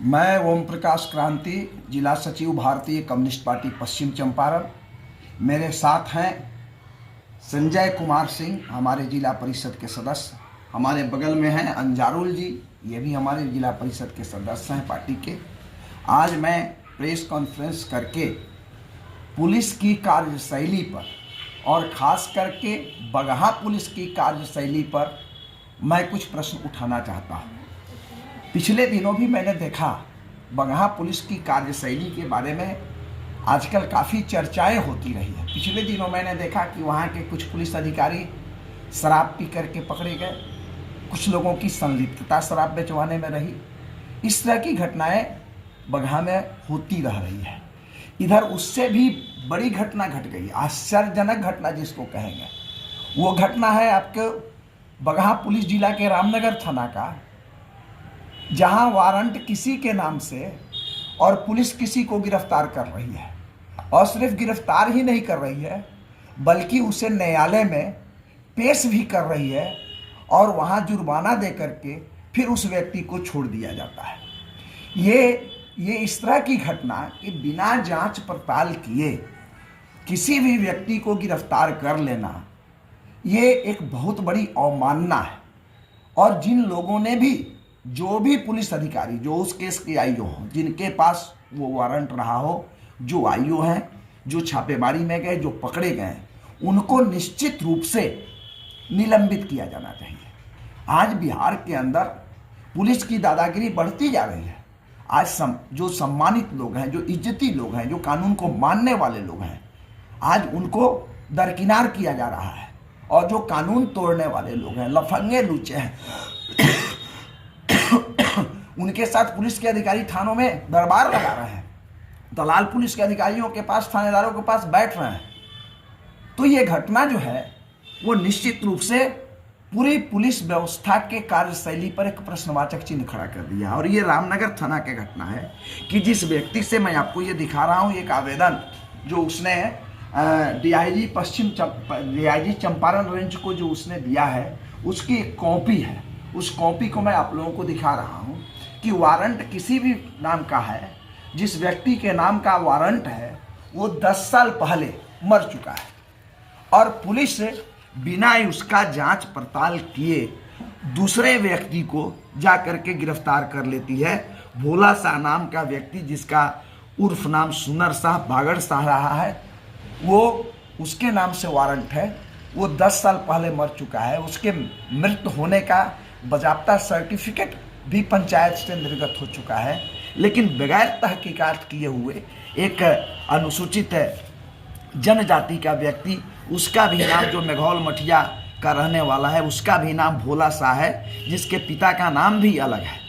मैं ओम प्रकाश क्रांति, जिला सचिव भारतीय कम्युनिस्ट पार्टी पश्चिम चंपारण। मेरे साथ हैं संजय कुमार सिंह, हमारे जिला परिषद के सदस्य। हमारे बगल में हैं अंजारुल जी, ये भी हमारे जिला परिषद के सदस्य हैं पार्टी के। आज मैं प्रेस कॉन्फ्रेंस करके पुलिस की कार्यशैली पर और ख़ास करके बगहा पुलिस की कार्यशैली पर मैं कुछ प्रश्न उठाना चाहता हूँ। पिछले दिनों भी मैंने देखा बगहा पुलिस की कार्यशैली के बारे में आजकल काफ़ी चर्चाएं होती रही है। पिछले दिनों मैंने देखा कि वहाँ के कुछ पुलिस अधिकारी शराब पी करके पकड़े गए, कुछ लोगों की संलिप्तता शराब बेचवाने में रही। इस तरह की घटनाएं बगहा में होती रह रही है। इधर उससे भी बड़ी घटना घट गई, आश्चर्यजनक घटना जिसको कहेंगे। वो घटना है आपके बगहा पुलिस जिला के रामनगर थाना का, जहां वारंट किसी के नाम से और पुलिस किसी को गिरफ्तार कर रही है। और सिर्फ गिरफ्तार ही नहीं कर रही है, बल्कि उसे न्यायालय में पेश भी कर रही है और वहां जुर्माना दे करके फिर उस व्यक्ति को छोड़ दिया जाता है। ये इस तरह की घटना कि बिना जांच पड़ताल किए किसी भी व्यक्ति को गिरफ्तार कर लेना, ये एक बहुत बड़ी अवमानना है। और जिन लोगों ने भी, जो भी पुलिस अधिकारी जो उस केस के आईओ हो, जिनके पास वो वारंट रहा हो, जो आईओ हैं, जो छापेमारी में गए, जो पकड़े गए, उनको निश्चित रूप से निलंबित किया जाना चाहिए। आज बिहार के अंदर पुलिस की दादागिरी बढ़ती जा रही है। आज जो सम्मानित लोग हैं, जो इज्जती लोग हैं, जो कानून को मानने वाले लोग हैं, आज उनको दरकिनार किया जा रहा है। और जो कानून तोड़ने वाले लोग हैं, लफंगे लूचे हैं, उनके साथ पुलिस के अधिकारी थानों में दरबार लगा रहे हैं, दलाल पुलिस के अधिकारियों के पास, थानेदारों के पास बैठ रहे हैं। तो ये घटना जो है वो निश्चित रूप से पूरी पुलिस व्यवस्था के कार्यशैली पर एक प्रश्नवाचक चिन्ह खड़ा कर दिया। और ये रामनगर थाना की घटना है कि जिस व्यक्ति से मैं आपको ये दिखा रहा हूँ, एक आवेदन जो उसने डीआईजी चंपारण रेंज को जो उसने दिया है, उसकी एक कॉपी है। उस कॉपी को मैं आप लोगों को दिखा रहा हूँ कि वारंट किसी भी नाम का है, जिस व्यक्ति के नाम का वारंट है वो 10 साल पहले मर चुका है और पुलिस बिना उसका जांच पड़ताल किए दूसरे व्यक्ति को जा करके गिरफ्तार कर लेती है। भोला शाह नाम का व्यक्ति, जिसका उर्फ नाम सुनर शाह, बागड़ शाह रहा है, वो उसके नाम से वारंट है। वो 10 साल पहले मर चुका है। उसके मृत होने का बाज़ाब्ता सर्टिफिकेट भी पंचायत से निर्गत हो चुका है, लेकिन बगैर तहकीकात किए हुए एक अनुसूचित जनजाति का व्यक्ति, उसका भी नाम, जो मेघौल मठिया का रहने वाला है, उसका भी नाम भोला शाह है, जिसके पिता का नाम भी अलग है,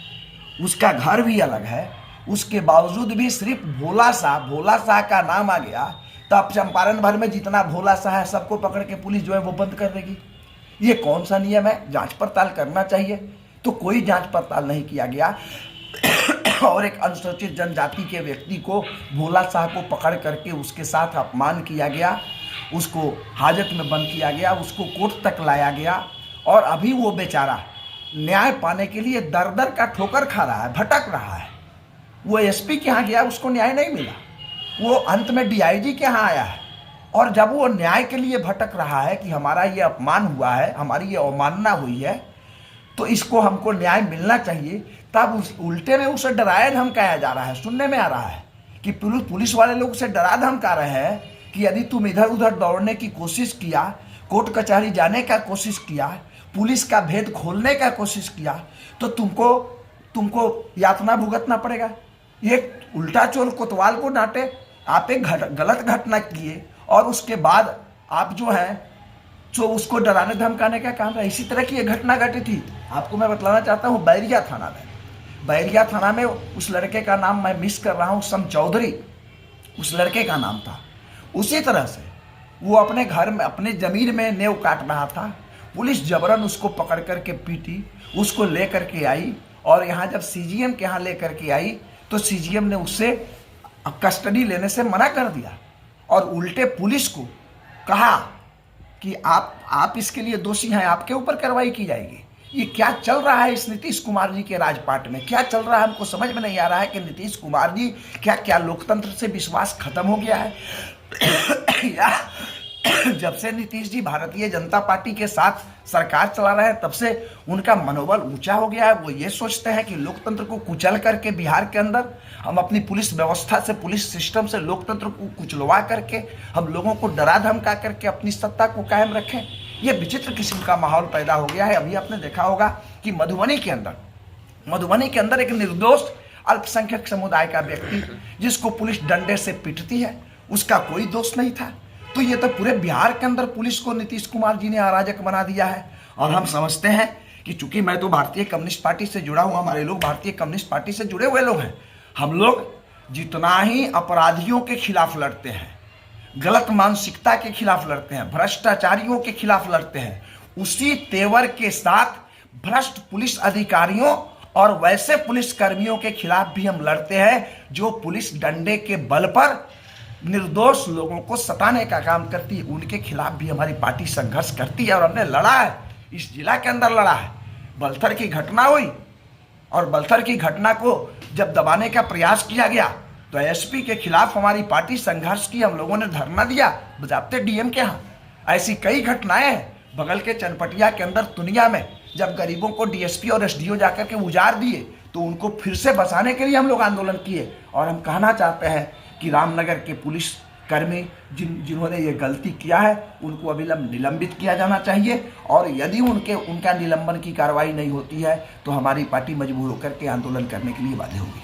उसका घर भी अलग है। उसके बावजूद भी सिर्फ भोला शाह का नाम आ गया तो अब चंपारण भर में जितना भोला शाह है सबको पकड़ के पुलिस जो है वो बंद कर देगी। ये कौन सा नियम है? जांच पड़ताल करना चाहिए। तो कोई जांच पड़ताल नहीं किया गया और एक अनुसूचित जनजाति के व्यक्ति को, भोला शाह को पकड़ करके उसके साथ अपमान किया गया, उसको हाजत में बंद किया गया, उसको कोर्ट तक लाया गया। और अभी वो बेचारा न्याय पाने के लिए दर दर का ठोकर खा रहा है, भटक रहा है। वो एसपी के यहाँ गया, उसको न्याय नहीं मिला। वो अंत में डीआईजी के यहाँ आया है और जब वो न्याय के लिए भटक रहा है कि हमारा ये अपमान हुआ है, हमारी ये अवमानना हुई है, तो इसको हमको न्याय मिलना चाहिए, तब उस उल्टे में उसे डराया धमकाया जा रहा है। सुनने में आ रहा है कि पुलिस वाले लोग उसे डरा धमका रहे हैं कि यदि तुम इधर उधर दौड़ने की कोशिश किया, कोर्ट कचहरी जाने का कोशिश किया, पुलिस का भेद खोलने का कोशिश किया, तो तुमको यातना भुगतना पड़ेगा। ये उल्टा चोर कोतवाल को डांटे, आप एक गलत घटना किए और उसके बाद आप जो है जो उसको डराने धमकाने का काम है। इसी तरह की एक घटना घटी थी, आपको मैं बतलाना चाहता हूँ, बैरिया थाना में। बैरिया थाना में उस लड़के का नाम मैं मिस कर रहा हूँ, सम चौधरी उस लड़के का नाम था। उसी तरह से वो अपने घर में, अपने ज़मीन में नेव काट रहा था। पुलिस जबरन उसको पकड़ करके पीटी, उसको ले करके आई और यहाँ जब सीजीएम के यहाँ ले करके आई तो सीजीएम ने उससे कस्टडी लेने से मना कर दिया और उल्टे पुलिस को कहा कि आप इसके लिए दोषी हैं, आपके ऊपर कार्रवाई की जाएगी। ये क्या चल रहा है इस नीतीश कुमार जी के राजपाट में? क्या चल रहा है हमको समझ में नहीं आ रहा है कि नीतीश कुमार जी क्या लोकतंत्र से विश्वास खत्म हो गया है या जब से नीतीश जी भारतीय जनता पार्टी के साथ सरकार चला रहे हैं तब से उनका मनोबल ऊंचा हो गया है। वो ये सोचते हैं कि लोकतंत्र को कुचल करके बिहार के अंदर हम अपनी पुलिस व्यवस्था से, पुलिस सिस्टम से लोकतंत्र को कुचलवा करके हम लोगों को डरा धमका करके अपनी सत्ता को कायम रखें। ये विचित्र किस्म का माहौल पैदा हो गया है। अभी आपने देखा होगा कि मधुबनी के अंदर एक निर्दोष अल्पसंख्यक समुदाय का व्यक्ति जिसको पुलिस डंडे से पीटती है, उसका कोई दोष नहीं था। तो ये तो पूरे बिहार के अंदर पुलिस को नीतीश कुमार जी ने अराजक बना दिया है। और हम समझते हैं कि चूंकि मैं तो भारतीय कम्युनिस्ट पार्टी से जुड़ा हूँ, हमारे लोग भारतीय कम्युनिस्ट पार्टी से जुड़े हुए लोग हैं, हम लोग जितना ही अपराधियों के खिलाफ लड़ते हैं, गलत मानसिकता के खिलाफ लड़ते हैं, भ्रष्टाचारियों के खिलाफ लड़ते हैं, उसी तेवर के साथ भ्रष्ट पुलिस अधिकारियों और वैसे पुलिस कर्मियों के खिलाफ भी हम लड़ते हैं जो पुलिस डंडे के बल पर निर्दोष लोगों को सताने का काम करती है। उनके खिलाफ भी हमारी पार्टी संघर्ष करती है और हमने लड़ा है, इस जिला के अंदर लड़ा है। बलथर की घटना हुई और बलथर की घटना को जब दबाने का प्रयास किया गया तो एसपी के खिलाफ हमारी पार्टी संघर्ष की, हम लोगों ने धरना दिया बजाते डीएम के यहाँ। ऐसी कई घटनाएं हैं। बगल के चनपटिया के अंदर तुनिया में जब गरीबों को डीएसपी और एसडीओ जाकर के उजाड़ दिए तो उनको फिर से बसाने के लिए हम लोग आंदोलन किए। और हम कहना चाहते हैं कि रामनगर के पुलिस कर्मी जिन्होंने ये गलती किया है उनको अविलंब निलंबित किया जाना चाहिए। और यदि उनका निलंबन की कार्रवाई नहीं होती है तो हमारी पार्टी मजबूर होकर के आंदोलन करने के लिए बाध्य होगी।